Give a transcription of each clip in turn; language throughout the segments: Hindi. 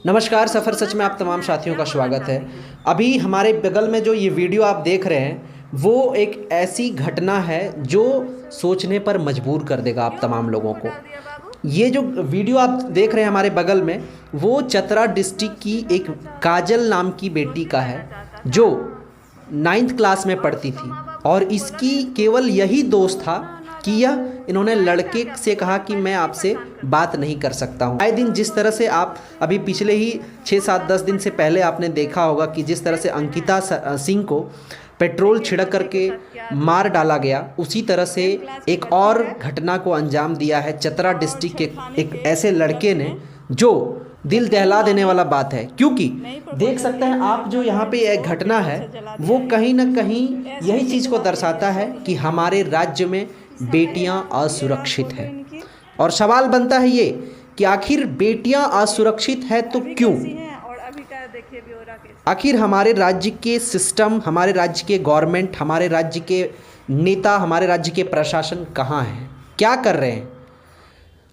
नमस्कार, सफ़र सच में आप तमाम साथियों का स्वागत है। अभी हमारे बगल में जो ये वीडियो आप देख रहे हैं वो एक ऐसी घटना है जो सोचने पर मजबूर कर देगा आप तमाम लोगों को। ये जो वीडियो आप देख रहे हैं हमारे बगल में वो चतरा डिस्ट्रिक्ट की एक काजल नाम की बेटी का है जो 9th क्लास में पढ़ती थी और इसकी केवल यही दोस्त था कि यह इन्होंने लड़के से कहा कि मैं आपसे बात नहीं कर सकता हूँ। आए दिन जिस तरह से आप अभी पिछले ही 6-7-10 दिन से पहले आपने देखा होगा कि जिस तरह से अंकिता सिंह को पेट्रोल छिड़क करके मार डाला गया, उसी तरह से एक और घटना को अंजाम दिया है चतरा डिस्ट्रिक्ट के एक ऐसे लड़के ने जो दिल दहला देने वाला बात है। क्योंकि देख सकते हैं आप जो यहाँ पे एक घटना है वो कहीं ना कहीं यही चीज़ को दर्शाता है कि हमारे राज्य में बेटियां असुरक्षित हैं। और सवाल बनता है ये कि आखिर बेटियां असुरक्षित है तो क्यों? आखिर हमारे राज्य के सिस्टम, हमारे राज्य के गवर्नमेंट, हमारे राज्य के नेता, हमारे राज्य के प्रशासन कहाँ हैं, क्या कर रहे हैं?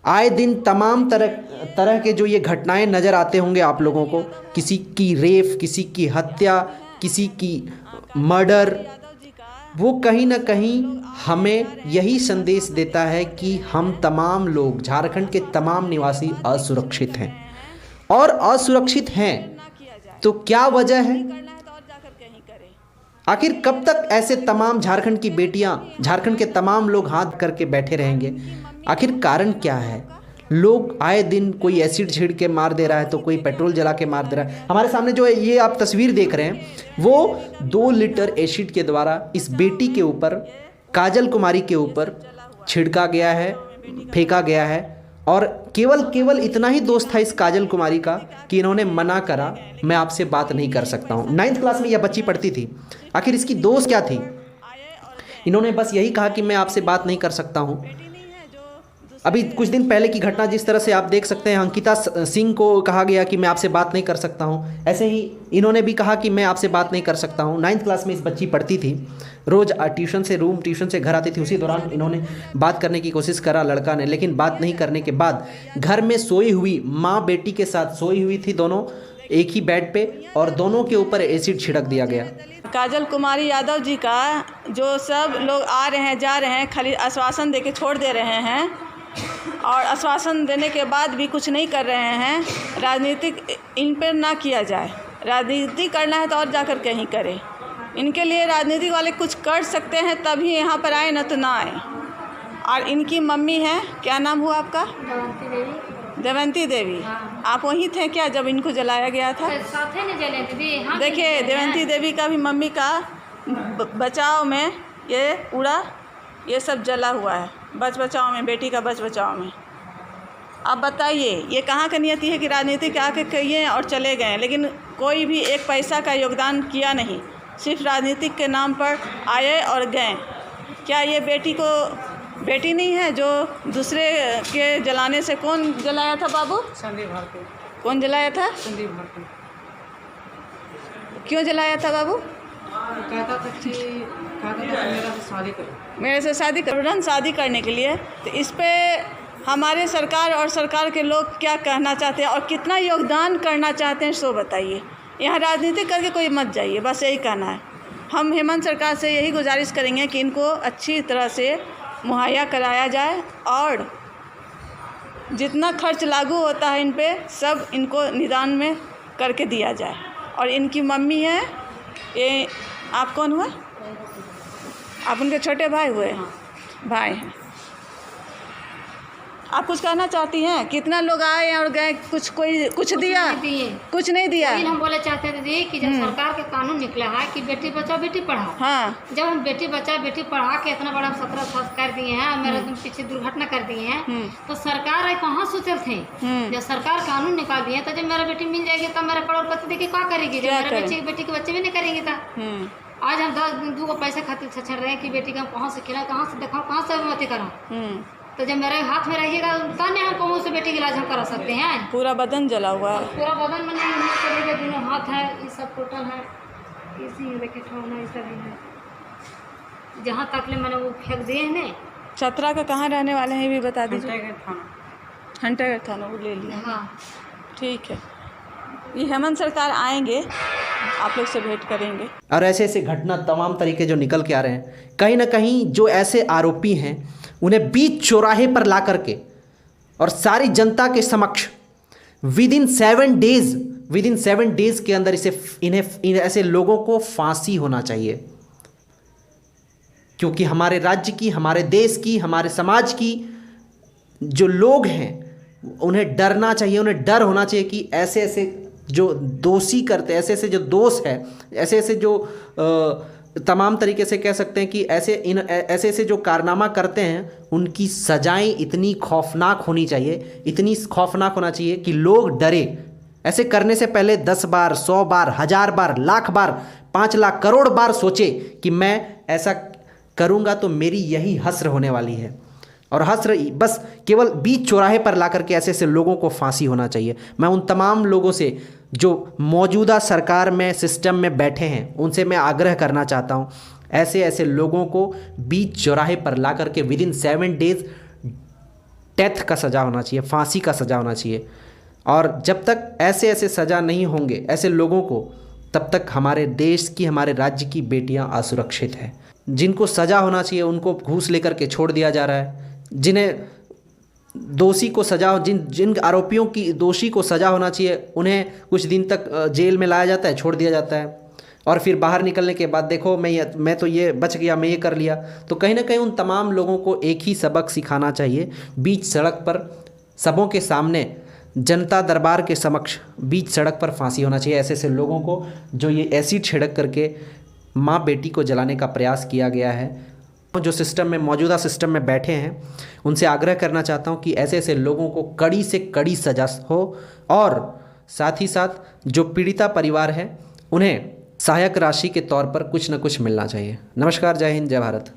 आए दिन तमाम तरह के जो ये घटनाएं नज़र आते होंगे आप लोगों को, किसी की रेप, किसी की हत्या, किसी की मर्डर, वो कहीं ना कहीं हमें यही संदेश देता है कि हम तमाम लोग, झारखंड के तमाम निवासी असुरक्षित हैं। और असुरक्षित हैं तो क्या वजह है? आखिर कब तक ऐसे तमाम झारखंड की बेटियां, झारखंड के तमाम लोग हाथ करके बैठे रहेंगे? आखिर कारण क्या है? लोग आए दिन कोई एसिड छिड़ के मार दे रहा है तो कोई पेट्रोल जला के मार दे रहा है। हमारे सामने जो ये आप तस्वीर देख रहे हैं वो 2 लीटर एसिड के द्वारा इस बेटी के ऊपर, काजल कुमारी के ऊपर छिड़का गया है, फेंका गया है। और केवल इतना ही दोस्त था इस काजल कुमारी का कि इन्होंने मना करा, मैं आपसे बात नहीं कर सकता हूँ। 9th क्लास में यह बच्ची पढ़ती थी। आखिर इसकी दोस्त क्या थी? इन्होंने बस यही कहा कि मैं आपसे बात नहीं कर सकता हूँ। अभी कुछ दिन पहले की घटना जिस तरह से आप देख सकते हैं, अंकिता सिंह को कहा गया कि मैं आपसे बात नहीं कर सकता हूं। ऐसे ही इन्होंने भी कहा कि मैं आपसे बात नहीं कर सकता हूं। 9th क्लास में इस बच्ची पढ़ती थी, रोज़ ट्यूशन से घर आती थी। उसी दौरान इन्होंने बात करने की कोशिश करा लड़का ने, लेकिन बात नहीं करने के बाद घर में सोई हुई माँ बेटी के साथ सोई हुई थी, दोनों एक ही बेड पे, और दोनों के ऊपर एसिड छिड़क दिया गया। काजल कुमारी यादव जी का जो सब लोग आ रहे हैं, जा रहे हैं, खाली आश्वासन दे के छोड़ दे रहे हैं और आश्वासन देने के बाद भी कुछ नहीं कर रहे हैं। राजनीतिक इन पर ना किया जाए। राजनीति करना है तो और जाकर कहीं करें। इनके लिए राजनीति वाले कुछ कर सकते हैं तभी यहाँ पर आए, न तो ना आए। और इनकी मम्मी है, क्या नाम हुआ आपका? देवंती देवी। हाँ। आप वहीं थे क्या जब इनको जलाया गया था? देखिए, देवंती देवी का भी मम्मी का बचाव में ये पूरा ये सब जला हुआ है, बचाव में, बेटी का बचाव में। अब बताइए ये कहाँ का नियति है कि राजनीति के आके कहिए और चले गए, लेकिन कोई भी एक पैसा का योगदान किया नहीं, सिर्फ राजनीतिक के नाम पर आए और गए। क्या ये बेटी को बेटी नहीं है जो दूसरे के जलाने से? कौन जलाया था बाबू? संदीप भारती। कौन जलाया था? संदीप भारती। क्यों जलाया था बाबू? कहता था कि मेरे से शादी कर, शादी करने के लिए। तो इस पे हमारे सरकार और सरकार के लोग क्या कहना चाहते हैं और कितना योगदान करना चाहते हैं सो बताइए। यहाँ राजनीति करके कोई मत जाइए, बस यही कहना है। हम हेमंत सरकार से यही गुजारिश करेंगे कि इनको अच्छी तरह से मुहैया कराया जाए और जितना खर्च लागू होता है इन पे सब इनको निदान में करके दिया जाए। और इनकी मम्मी है, ये आप कौन हुआ? आप उनके छोटे भाई हुए? भाई हैं। आप कुछ कहना चाहती हैं? कितना लोग आए और गए, कोई कुछ दिया? कुछ नहीं दिया। हम बोले चाहते थे कि जब सरकार के कानून निकला है कि बेटी बचाओ बेटी पढ़ाओ, हाँ, जब हम बेटी बचाओ बेटी पढ़ा के इतना बड़ा 17 साल कर दिए हैं और मेरे पीछे दुर्घटना कर दिए हैं, तो सरकार कहाँ सोचल थे? जब सरकार कानून निकाल दिए तो जब मेरा बेटी मिल जाएगी तब मेरा करोड़पति देखिए क्या करेगी? जब मेरा बेटी के बच्चे भी नहीं करेंगे था। आज हम 2 को पैसा खातिर छछड़ रहे हैं कि बेटी का कहाँ से खिला, कहाँ से दिखाओ, कहाँ से मत कराओ। तो जब मेरे हाथ में रहिएगा तब नहीं हम कहूँ से बेटी का इलाज हम करा सकते हैं। पूरा बदन जला हुआ है। पूरा बदन में नहीं, दोनों हाथ है, ये सब टोटल है, इसी रैकेट होना ये सब है। जहाँ तक ले मैंने वो फेंक दिए हैं। चतरा का कहाँ रहने वाले हैं ये भी बता दीजिए। हंटागढ़ थाना वो ले लिया। हाँ ठीक है। ये हेमंत सरकार आएंगे, आप लोग से भेंट करेंगे। और ऐसे ऐसे घटना तमाम तरीके जो निकल के आ रहे हैं, कहीं ना कहीं जो ऐसे आरोपी हैं उन्हें बीच चौराहे पर ला करके और सारी जनता के समक्ष विद इन 7 डेज के अंदर इन्हें ऐसे लोगों को फांसी होना चाहिए। क्योंकि हमारे राज्य की, हमारे देश की, हमारे समाज की जो लोग हैं उन्हें डरना चाहिए, उन्हें डर होना चाहिए कि ऐसे ऐसे जो दोषी करते, ऐसे ऐसे जो दोष है, ऐसे ऐसे जो तमाम तरीके से कह सकते हैं कि ऐसे ऐसे जो कारनामा करते हैं उनकी सजाएं इतनी खौफनाक होनी चाहिए, इतनी खौफनाक होना चाहिए कि लोग डरे। ऐसे करने से पहले 10 बार, 100 बार, 1000 बार, लाख बार, 5 लाख, करोड़ बार सोचे कि मैं ऐसा करूँगा तो मेरी यही हस्र होने वाली है। और हस्र बस केवल बीच चौराहे पर ला करके ऐसे ऐसे लोगों को फांसी होना चाहिए। मैं उन तमाम लोगों से जो मौजूदा सरकार में, सिस्टम में बैठे हैं, उनसे मैं आग्रह करना चाहता हूँ, ऐसे ऐसे लोगों को बीच चौराहे पर ला करके विद इन 7 डेज डेथ का सज़ा होना चाहिए, फांसी का सज़ा होना चाहिए। और जब तक ऐसे ऐसे सज़ा नहीं होंगे ऐसे लोगों को, तब तक हमारे देश की, हमारे राज्य की बेटियां असुरक्षित हैं। जिनको सज़ा होना चाहिए उनको घूस लेकर के छोड़ दिया जा रहा है, जिन्हें दोषी को सज़ा, जिन आरोपियों की दोषी को सज़ा होना चाहिए उन्हें कुछ दिन तक जेल में लाया जाता है, छोड़ दिया जाता है, और फिर बाहर निकलने के बाद देखो मैं तो ये बच गया, मैं ये कर लिया। तो कहीं ना कहीं उन तमाम लोगों को एक ही सबक सिखाना चाहिए, बीच सड़क पर सबों के सामने, जनता दरबार के समक्ष बीच सड़क पर फांसी होना चाहिए ऐसे ऐसे लोगों को जो ये एसिड छिड़क करके माँ बेटी को जलाने का प्रयास किया गया है। जो सिस्टम में, मौजूदा सिस्टम में बैठे हैं, उनसे आग्रह करना चाहता हूं कि ऐसे ऐसे लोगों को कड़ी से कड़ी सजा हो, और साथ ही साथ जो पीड़िता परिवार है उन्हें सहायक राशि के तौर पर कुछ न कुछ मिलना चाहिए। नमस्कार, जय हिंद, जय भारत।